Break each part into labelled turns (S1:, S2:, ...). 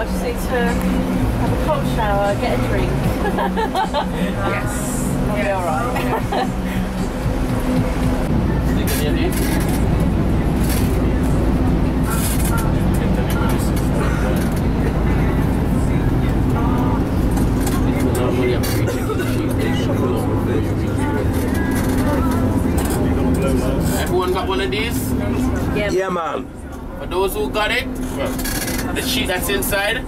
S1: I just need to have a cold shower, get a drink. Yes. I'll be alright.
S2: Everyone got one of these?
S3: Yeah, man.
S2: For those who got it, the sheet that's inside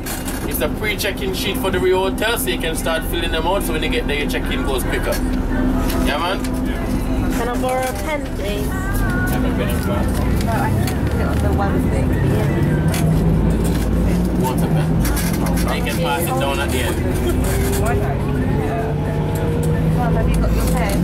S2: is a pre-check-in sheet for the Rio Hotel, so you can start filling them out, so when you get there your check-in goes quicker. Yeah, man?
S1: Can I borrow a pen, please?
S2: Have a pen in front.
S1: No, I can put it on the one thing.
S2: Water pen. You can pass it down at the end.
S1: Well, have you got your pen?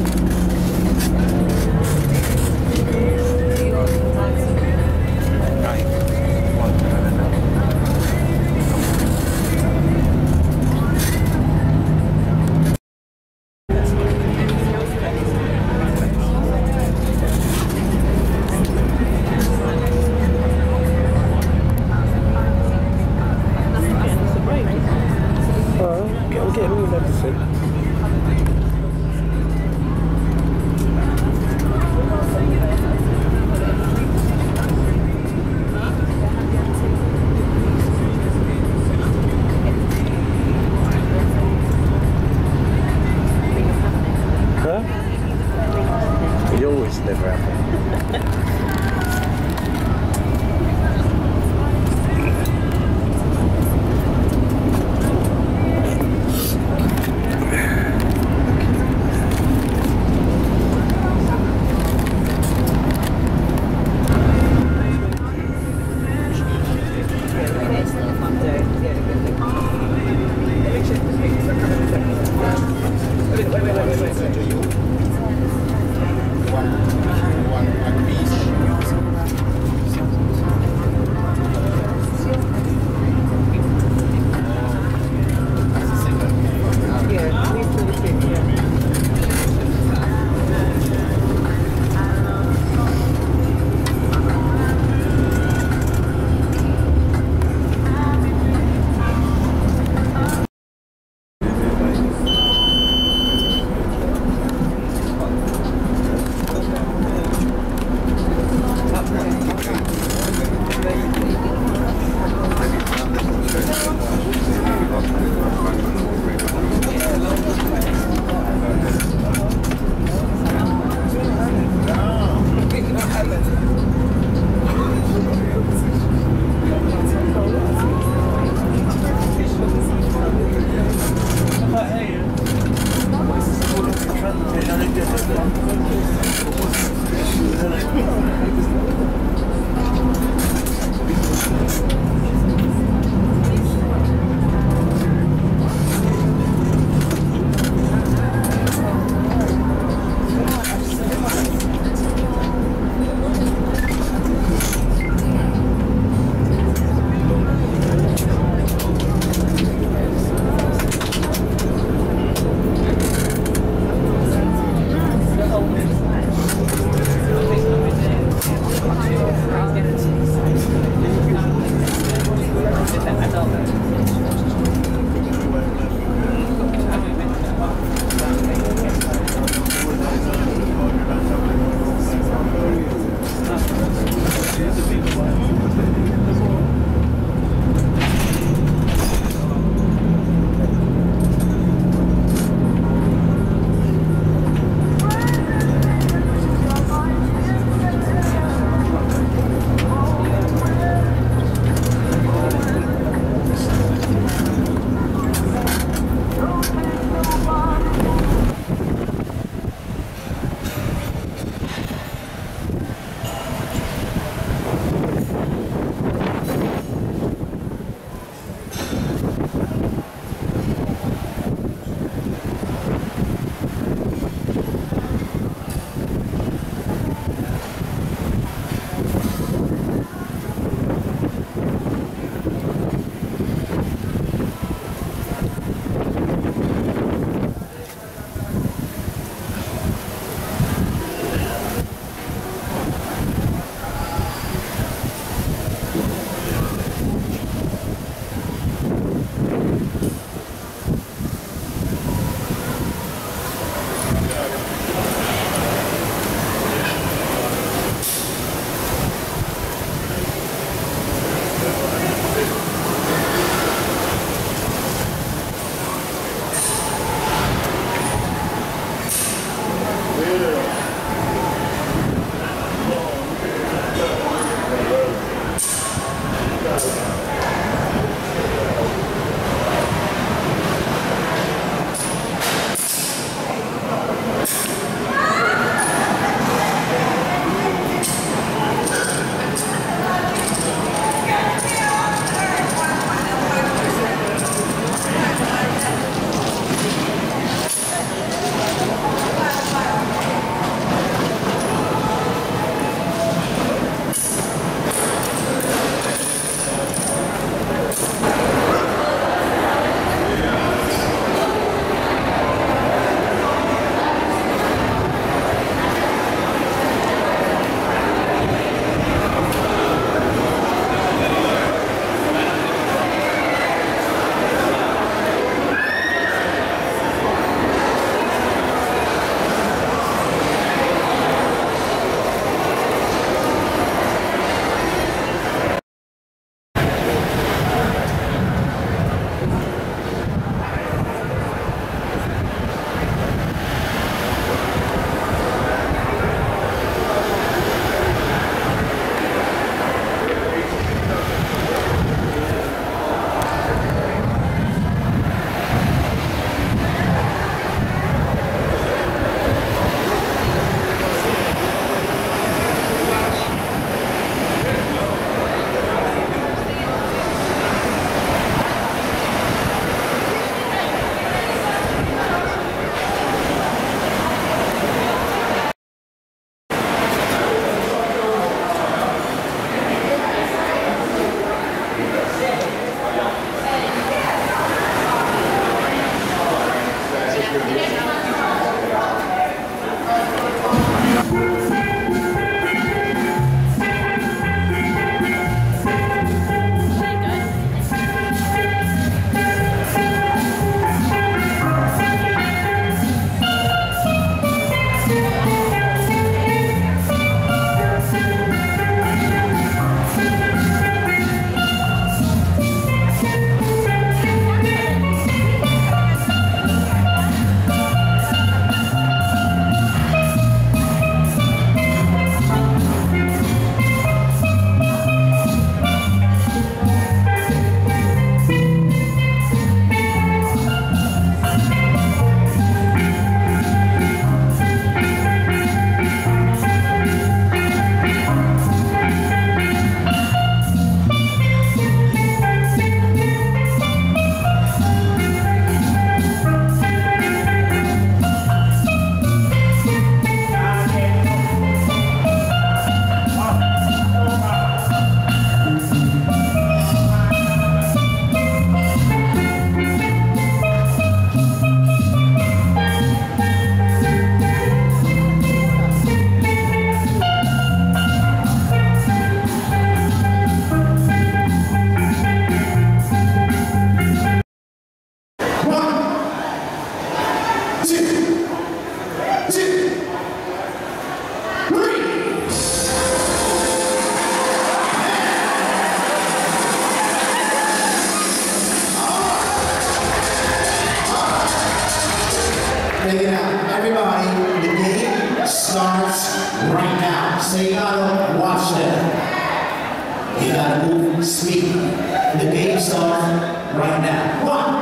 S3: Check it out. Everybody, the game starts right now. So you gotta watch that. You gotta move, speak. The game starts right now. One.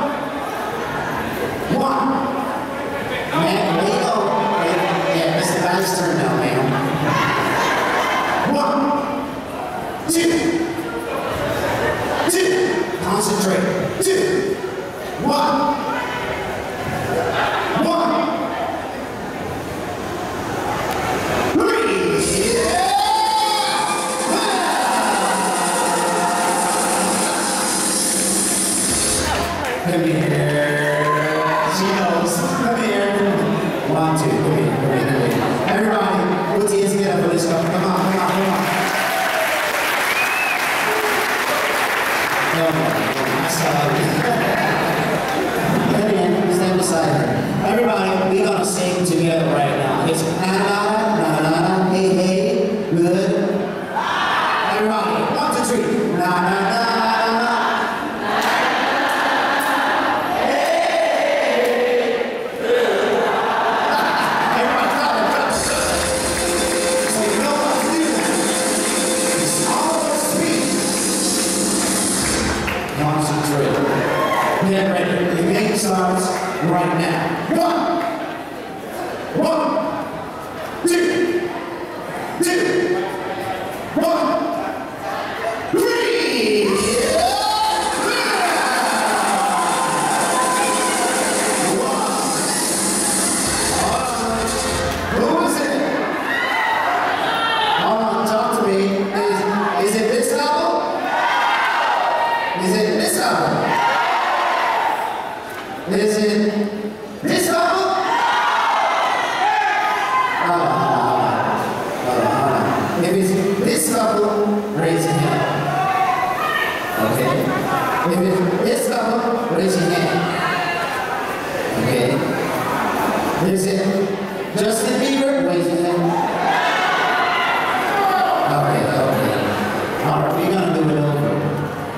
S3: Man, there you go. Yeah, it's the guy's turn now, man. 1, 2. Concentrate. 2, 1. Come here. She knows. Come here. 1, 2. Come here. Everybody, put your hands together for this one. Come on. Stand beside her. Everybody, we're gonna sing together right now. It's na-na-na, hey, good. Everybody, 1, 2, 3. Na-na-na. Get ready. The game starts right now. 1, 2, 1, 3. Who is it? Hold on, talk to me. Is it this level? Is it this level? Is it this level? If it's this level, raise your hand. Okay? If it's this level, raise your hand. Okay? Is it Justin Bieber? Raise your hand. Okay. Alright, we're gonna do it over.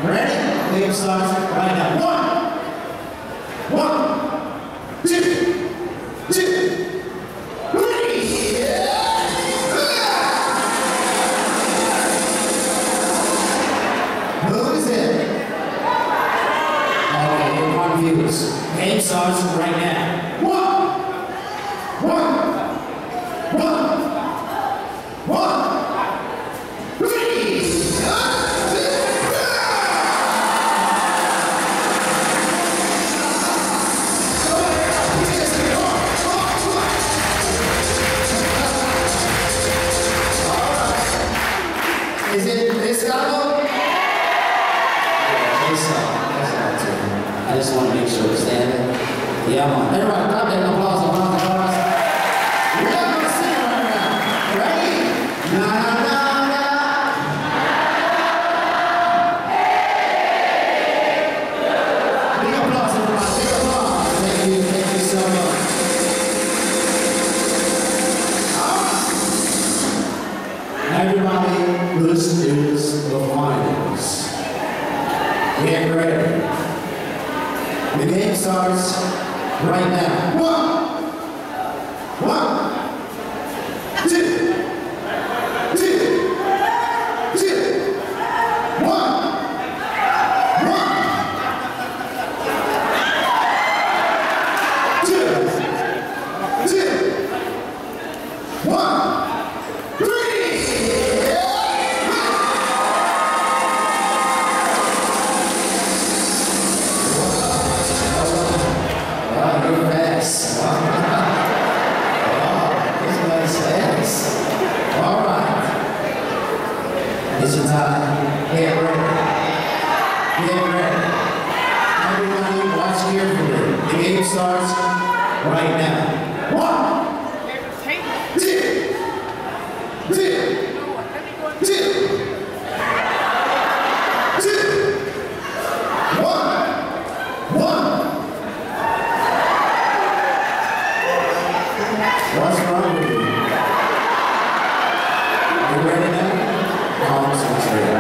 S3: Ready? Game starts right now. 1, 2, 3. Who is it? Okay, you're confused. Game starts right now. 1, 3. Is it this level? Yeah, this level too. I just want to make sure it's standing. Yeah, man. Everybody, clap that applause. We're not going to sing right now. Ready? Na. Big applause, everybody. Big applause. Thank you so much. Everybody, this is the finals. Get ready. The game starts right now. 1, 2, 1. It's your time. Get ready. Everybody, watch carefully. The game starts right now. 1, 2, 1. What's wrong with you? You ready now? Concentrate.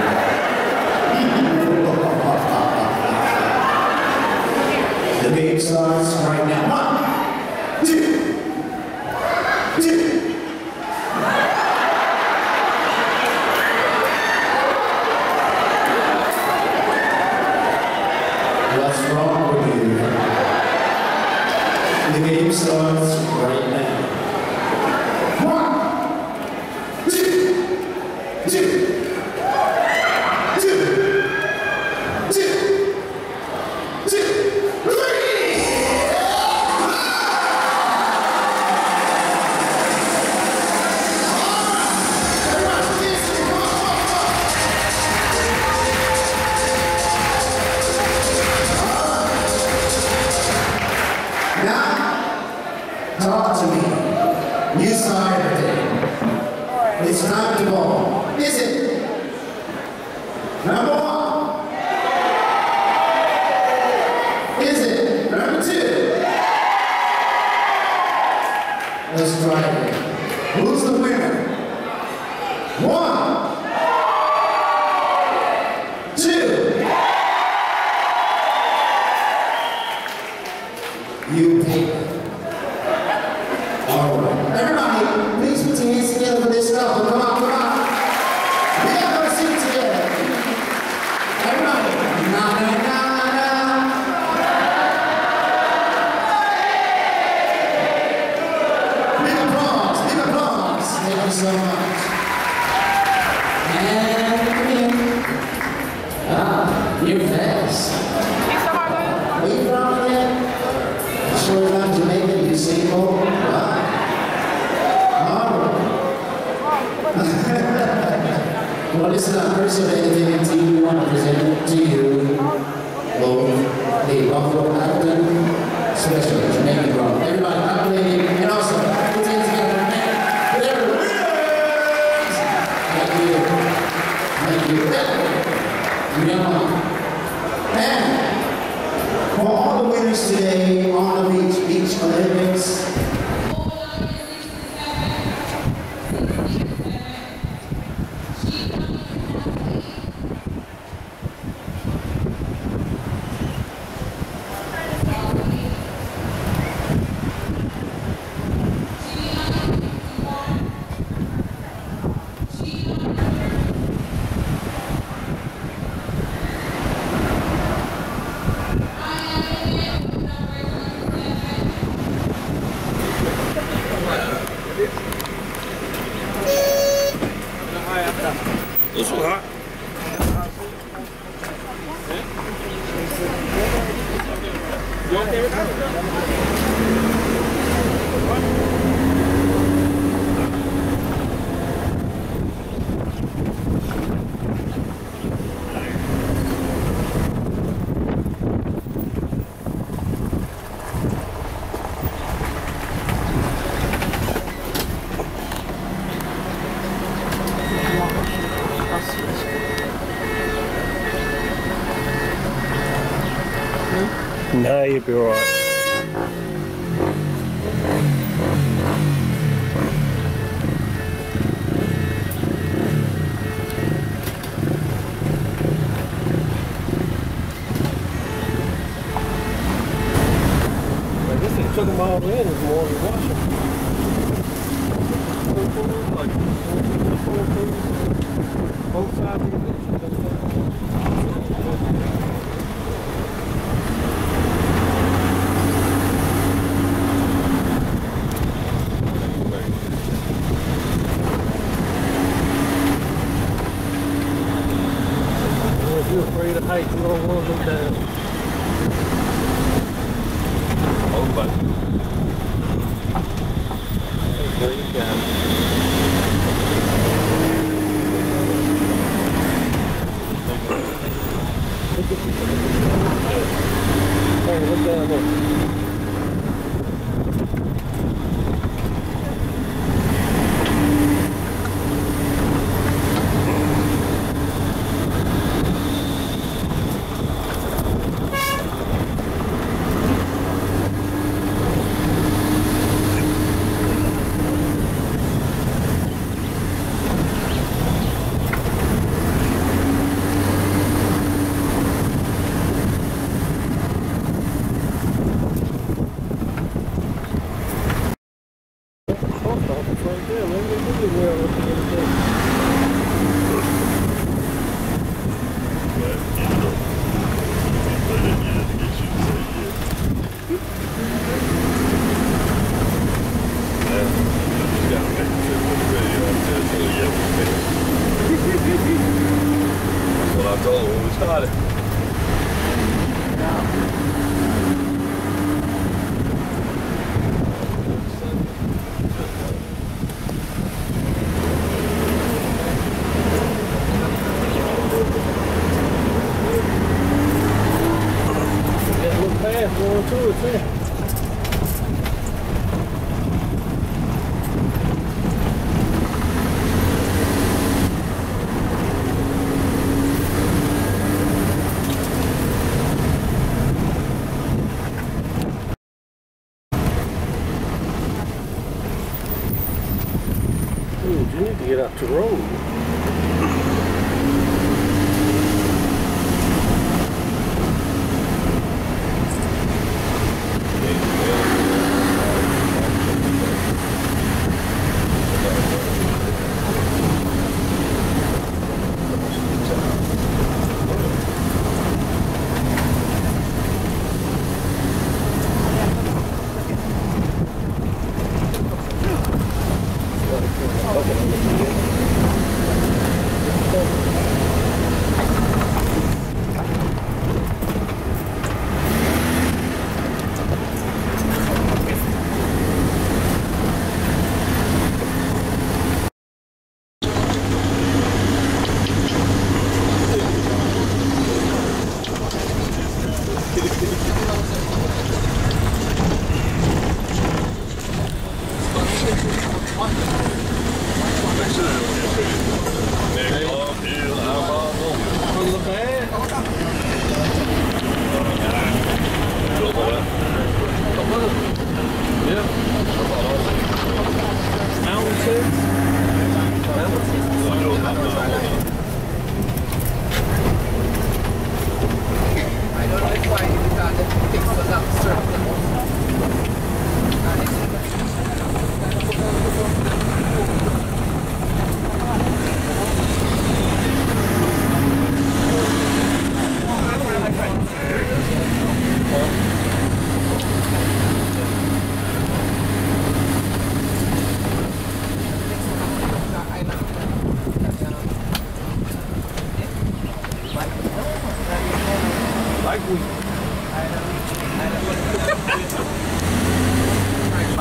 S3: The game starts right now. 1, What's wrong with you? The game starts right now. 1, 2, 2, 2, 2, 2, 3! Now, talk to me. You saw everything. It's time to go. Is it? Number 1. Is it? Number 2. Let's try it. Who's the winner? 1, 2. You pick. All right. Everybody, please put your hands together for this stuff. Come on, come on. We gotta go sing together. Everybody. Na, na, na, na. Big applause, big applause. Thank you so much. And come in. Ah, you're fast. Where you from again? Sure you're not Jamaica, you single? Wow. All right. Well, this is not personal anything until we want to present to you both the Buffalo African Special Jamaican Drum. Everybody, clapping, and also put your hands together for their winners. Thank you. Thank you. Yeah. And for all the winners today on the Beach Olympics,
S4: It's so hot. You okay with that? Nah, you'll be alright. I guess they took them all in as more than washing. Both sides of the beach. If you're afraid of heights, you don't want to look down. Oh, but there you go. Hey, look down there. fast going to it, man. You need to get out the road.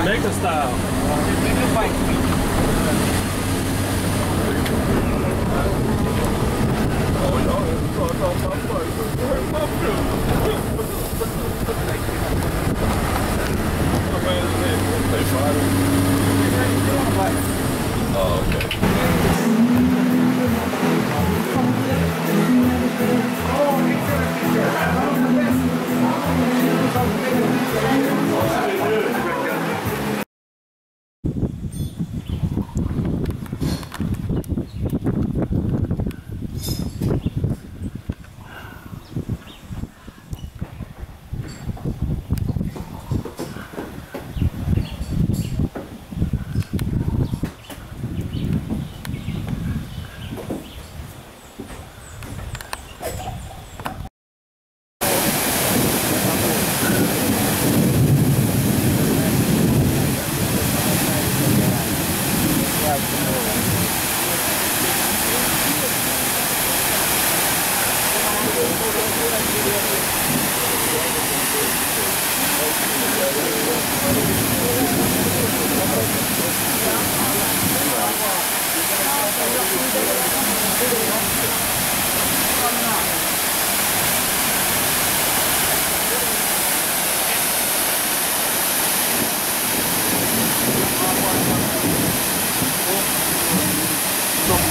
S4: Jamaica style.
S5: Oh, okay.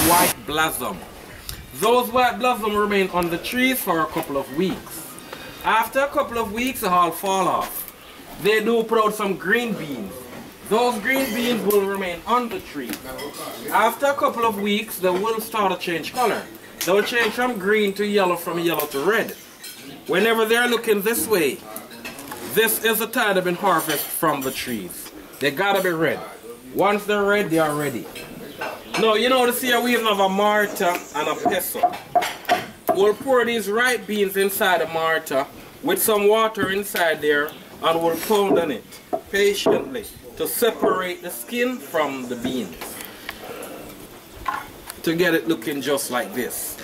S6: White blossom. Those white blossom remain on the trees for a couple of weeks. After a couple of weeks, they all fall off. They do put out some green beans. Those green beans will remain on the tree. After a couple of weeks, they will start to change color. They will change from green to yellow, from yellow to red. Whenever they're looking this way, this is the time they've been harvested from the trees. They gotta be red. Once they're red, they are ready. Now, you notice here we have a mortar and a pestle. We'll pour these ripe beans inside the mortar with some water inside there, and we'll pound on it patiently to separate the skin from the beans, to get it looking just like this.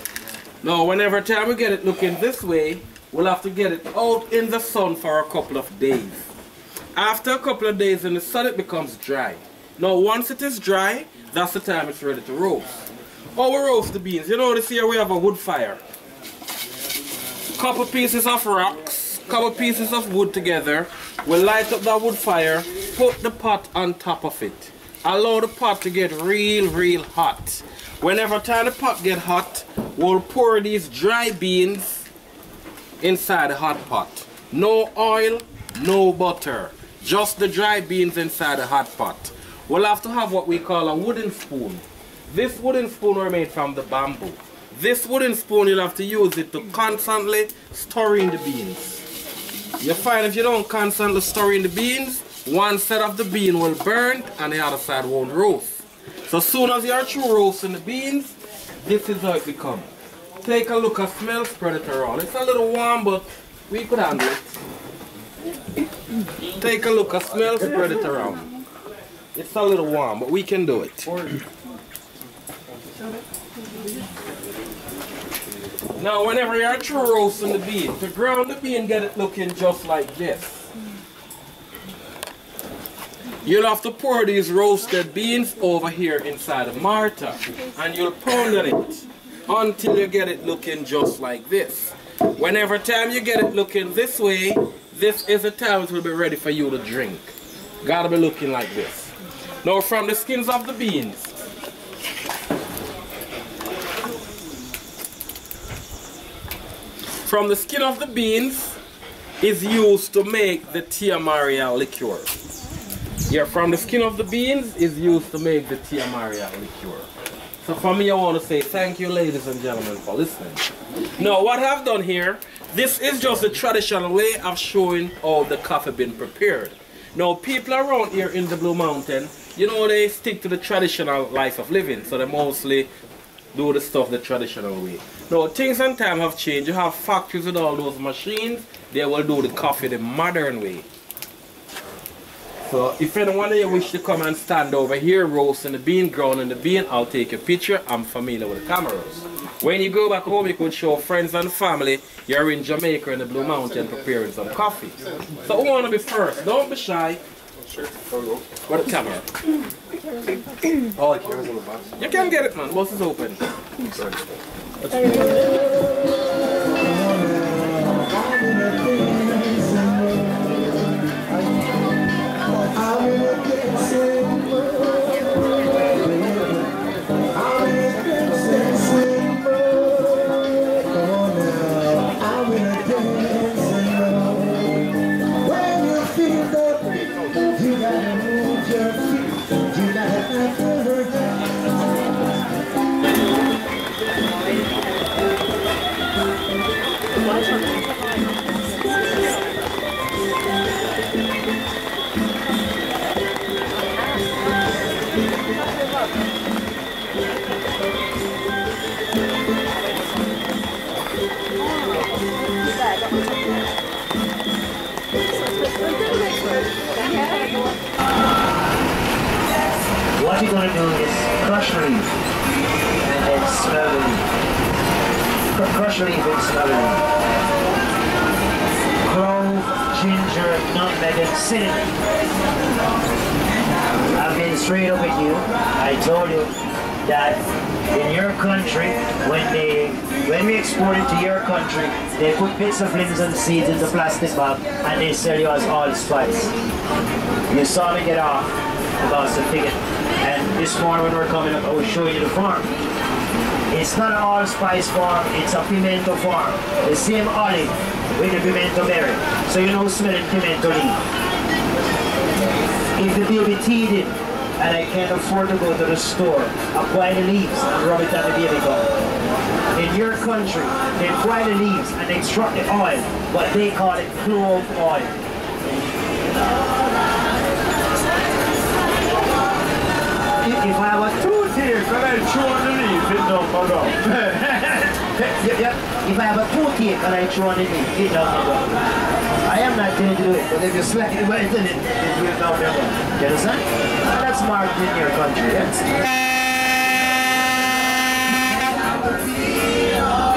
S6: Now, whenever time we get it looking this way, we'll have to get it out in the sun for a couple of days. After a couple of days in the sun, it becomes dry. Now, once it is dry, that's the time it's ready to roast. Oh, we roast the beans. You notice here we have a wood fire. Couple pieces of rocks, couple pieces of wood together. We'll light up that wood fire, put the pot on top of it. Allow the pot to get real hot. Whenever time the pot get hot, we'll pour these dry beans inside the hot pot. No oil, no butter. Just the dry beans inside the hot pot. We'll have to have what we call a wooden spoon. This wooden spoon are made from the bamboo. This wooden spoon, you'll have to use it to constantly stir in the beans. You find if you don't constantly stir in the beans, one side of the bean will burn and the other side won't roast. So as soon as you're through roasting the beans, this is how it becomes. Take a look and smell, spread it around. It's a little warm, but we could handle it. Take a look and smell, spread it around. It's a little warm, but we can do it. Now, whenever you're through roasting the bean, to ground the bean, get it looking just like this. You'll have to pour these roasted beans over here inside a mortar, and you'll pound on it until you get it looking just like this. Whenever time you get it looking this way, this is the time it will be ready for you to drink. Gotta be looking like this. Now, from the skins of the beans, from the skin of the beans is used to make the Tia Maria liqueur. Yeah, from the skin of the beans is used to make the Tia Maria liqueur. So for me, I want to say thank you, ladies and gentlemen, for listening. Now, what I've done here, this is just the traditional way of showing how the coffee been prepared. Now, people around here in the Blue Mountain, you know, they stick to the traditional life of living, so they mostly do the stuff the traditional way. Now, things and time have changed. You have factories with all those machines, they will do the coffee the modern way. So if anyone of you wish to come and stand over here roasting the bean, grounding the bean, I'll take a picture. I'm familiar with the cameras. When you go back home, you could show friends and family you're in Jamaica in the Blue Mountain preparing some coffee. So who want to be first? Don't be shy. Where the camera?
S4: All the cameras in the box.
S6: You can get it, man. Box is open.
S7: What you're going to do is crush the leaf and then smell the leaf. Crush the leaf and smell the leaf. Clove, ginger, nutmeg, and cinnamon. I've been straight up with you. I told you that in your country, when we export it to your country, they put bits of limbs and seeds in the plastic bag and they sell you as allspice. You saw me get off about the ticket. And this morning when we're coming up, I will show you the farm. It's not an allspice farm, it's a pimento farm. The same olive with the pimento berry. So you know smelling pimento leaf. If the baby teething and I can't afford to go to the store, I buy the leaves and rub it on the baby gum. In your country, they buy the leaves and extract the oil, but they call it clove oil. If I have a tooth here, can I chew on the leaf? It don't go down. If I have a toothache, can I chew on the leaf? It don't go down. I am not going to do it, but if you slack it right in it, it will down there. You understand? That's marked in your country, yes?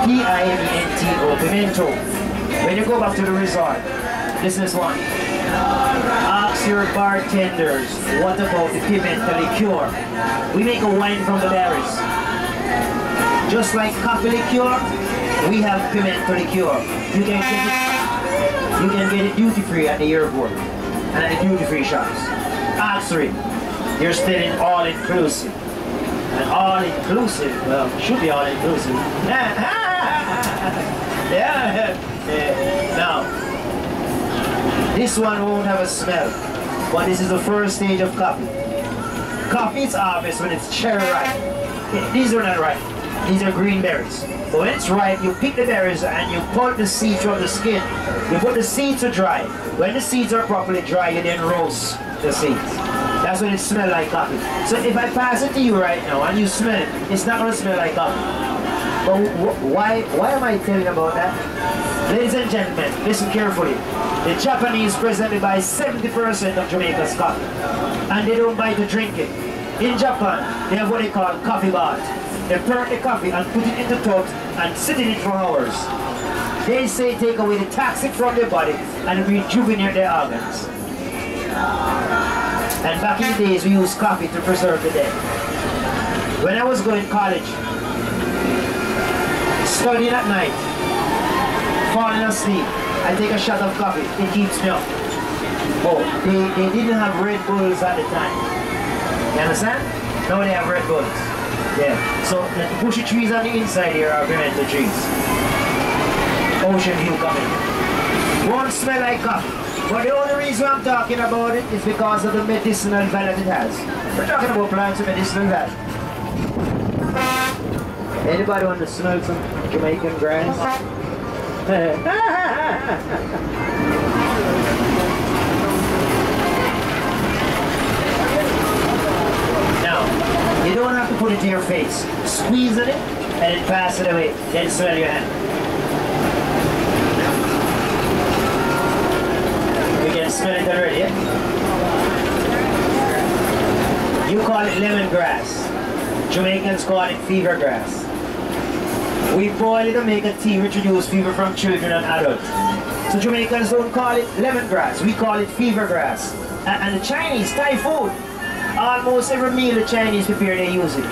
S7: P-I-M-E-N-T-O, pimento. When you go back to the resort, this is one. Ask your bartenders, what about the pimento liqueur? We make a wine from the berries. Just like coffee liqueur, we have pimento liqueur. You can get it You can get it duty free at the airport and at the duty free shops. Ask 3. You're still in all inclusive. And all inclusive, well, should be all inclusive. Yeah. Now, this one won't have a smell, but this is the first stage of coffee. Coffee is harvest when it's cherry ripe. These are not ripe. These are green berries. But when it's ripe, you pick the berries and you pull the seeds from the skin. You put the seeds to dry. When the seeds are properly dry, you then roast the seeds. That's when it smells like coffee. So if I pass it to you right now and you smell it, it's not going to smell like coffee. But why am I telling you about that? Ladies and gentlemen, listen carefully. The Japanese presently buy 70% of Jamaica's coffee. And they don't buy to drink it. In Japan, they have what they call coffee bath. They burn the coffee and put it into tubs and sit in it for hours. They say take away the toxic from their body and rejuvenate their organs. And back in the days, we used coffee to preserve the dead. When I was going to college, studying at night, falling asleep, I take a shot of coffee. It keeps me up. Oh, they didn't have Red Bulls at the time. You understand? Now they have Red Bulls. Yeah. So the bushy trees on the inside here are pimento trees. Ocean view coming. Won't smell like coffee. But the only reason I'm talking about it is because of the medicinal value it has. We're talking about plants with medicinal value. Anybody want to smell some Jamaican grass? Now, you don't have to put it to your face. Squeeze it and then pass it away. Then smell your hand. You can smell it already, yeah? You call it lemongrass. Jamaicans call it fever grass. We boil it and make a tea which reduces fever from children and adults. So Jamaicans don't call it lemongrass, we call it fever grass. And the Chinese, Thai food, almost every meal the Chinese prepare, they use it.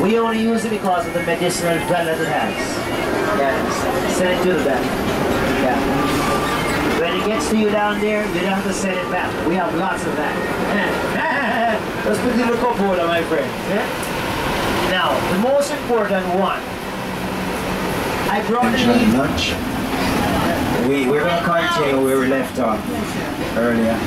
S7: We only use it because of the medicinal value it has. Yeah, send it to the back. Yeah. When it gets to you down there, you don't have to send it back. We have lots of that. Let's put it in the cup holder, my friend. Yeah? Now, the most important one. I brought the lunch. We're going to continue where we left off earlier.